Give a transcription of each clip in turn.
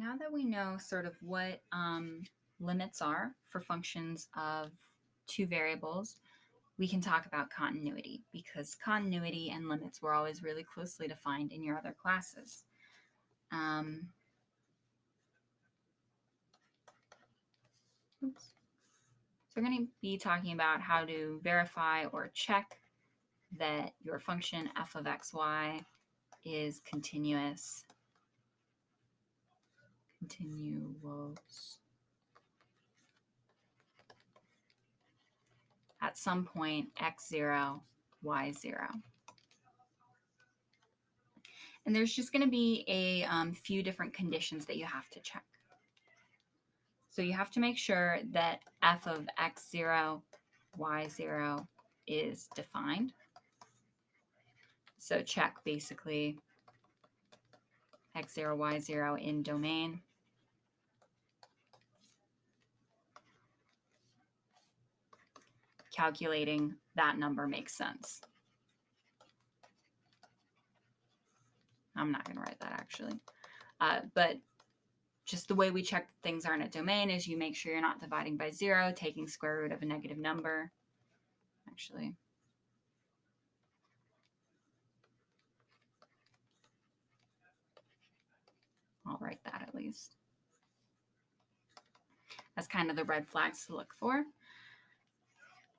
Now that we know sort of what limits are for functions of two variables, we can talk about continuity, because continuity and limits were always really closely defined in your other classes. So we're going to be talking about how to verify or check that your function f of xy is continuous at some point x0, y0. And there's just going to be a few different conditions that you have to check. So you have to make sure that f of x0, y0 is defined. So check basically x0, y0 in domain. Calculating that number makes sense. I'm not going to write that actually. But just the way we check that things are in a domain is you make sure you're not dividing by 0, taking square root of a negative number. Actually, I'll write that at least. That's kind of the red flags to look for.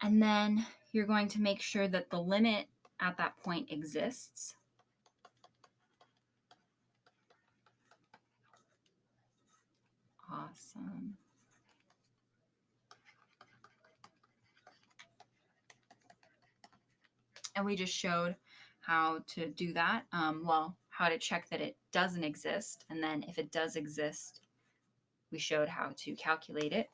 And then you're going to make sure that the limit at that point exists. Awesome. And we just showed how to do that. Well, how to check that it doesn't exist. And then if it does exist, we showed how to calculate it.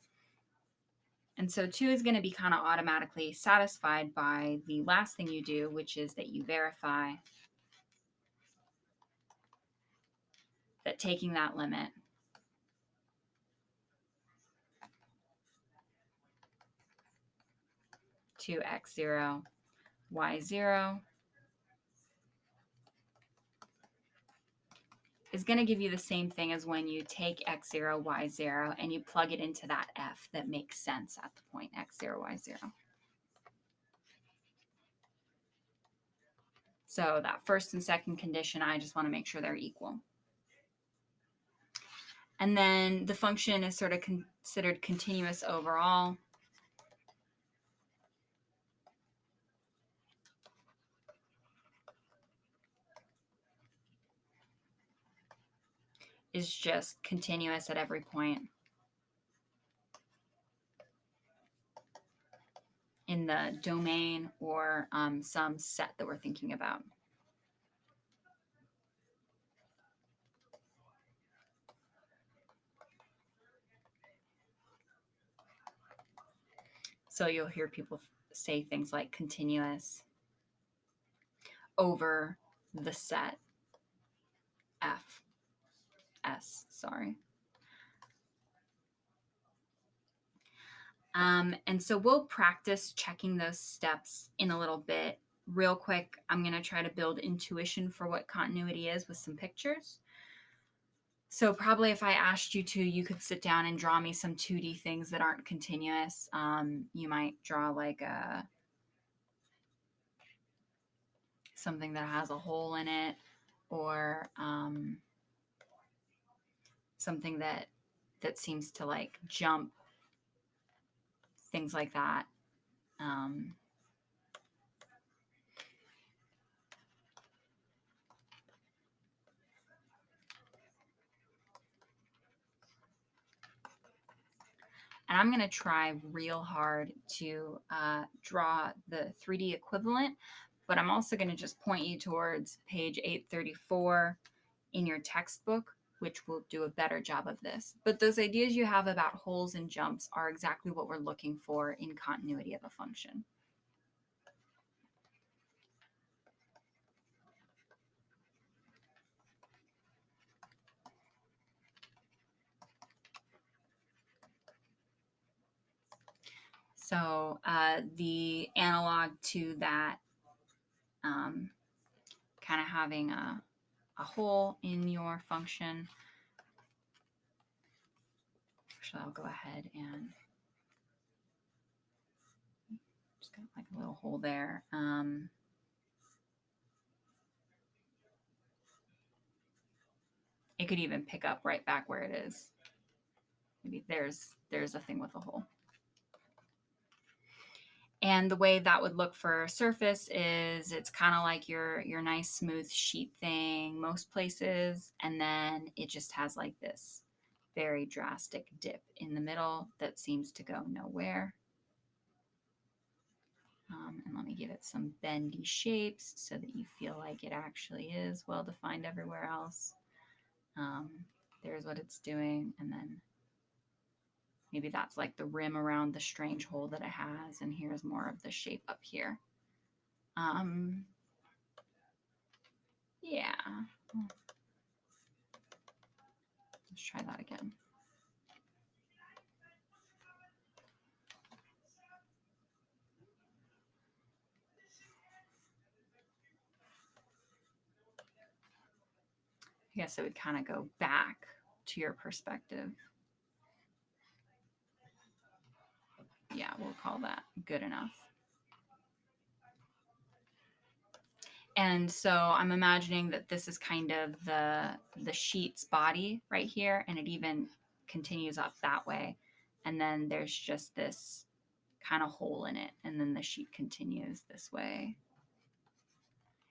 And so 2 is going to be kind of automatically satisfied by the last thing you do, which is that you verify that taking that limit to x0, y0 is going to give you the same thing as when you take x0, y0 and you plug it into that f that makes sense at the point x0, y0. So that first and second condition, I just want to make sure they're equal. And then the function is sort of considered continuous overall. Is just continuous at every point in the domain or some set that we're thinking about. So you'll hear people say things like continuous over the set f s, sorry. And so we'll practice checking those steps in a little bit. Real quick, I'm going to try to build intuition for what continuity is with some pictures. So probably if I asked you to, you could sit down and draw me some 2D things that aren't continuous. You might draw like something that has a hole in it, or something that seems to like jump, things like that. And I'm going to try real hard to draw the 3D equivalent, but I'm also going to just point you towards page 834 in your textbook, which will do a better job of this. But those ideas you have about holes and jumps are exactly what we're looking for in continuity of a function. So the analog to that kind of having a hole in your function Actually, I'll go ahead and just got like a little hole there. It could even pick up right back where it is. Maybe there's a thing with a hole. And the way that would look for a surface is it's kind of like your nice smooth sheet thing most places, and then it just has like this very drastic dip in the middle that seems to go nowhere. And let me give it some bendy shapes so that you feel like it actually is well defined everywhere else. There's what it's doing, and then maybe that's like the rim around the strange hole that it has, and here's more of the shape up here. Yeah. Let's try that again. I guess it would kind of go back to your perspective. Yeah, we'll call that good enough. And so I'm imagining that this is kind of the sheet's body right here, and it even continues up that way. And then there's just this kind of hole in it, and then the sheet continues this way.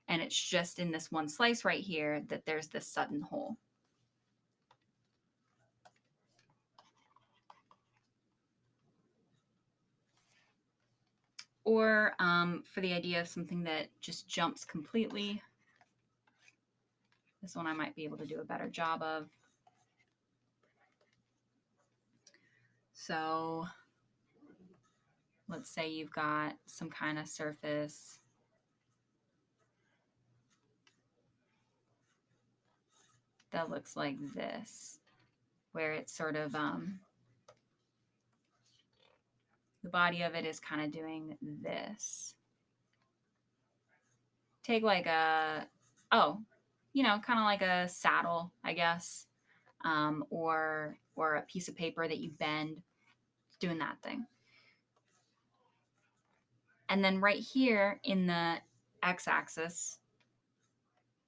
And it's just in this one slice right here that there's this sudden hole. Or for the idea of something that just jumps completely, this one I might be able to do a better job of. So let's say you've got some kind of surface that looks like this, where it's sort of, the body of it is kind of doing this. Take like a, kind of like a saddle, I guess, or a piece of paper that you bend, doing that thing. And then right here in the x-axis,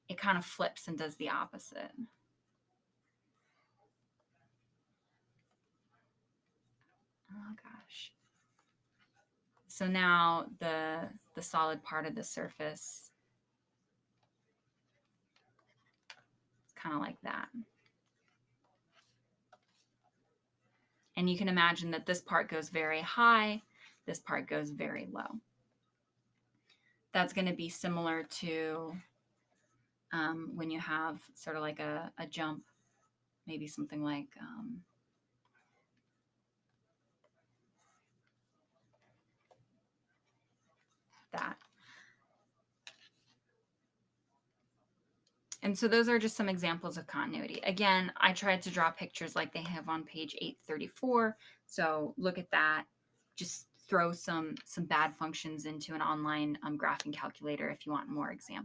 it kind of flips and does the opposite. Oh gosh. So now the solid part of the surface is kind of like that. And you can imagine that this part goes very high, this part goes very low. That's going to be similar to when you have sort of like a jump, maybe something like that. And so those are just some examples of continuity. Again, I tried to draw pictures like they have on page 834. So look at that. Just throw some bad functions into an online graphing calculator if you want more examples.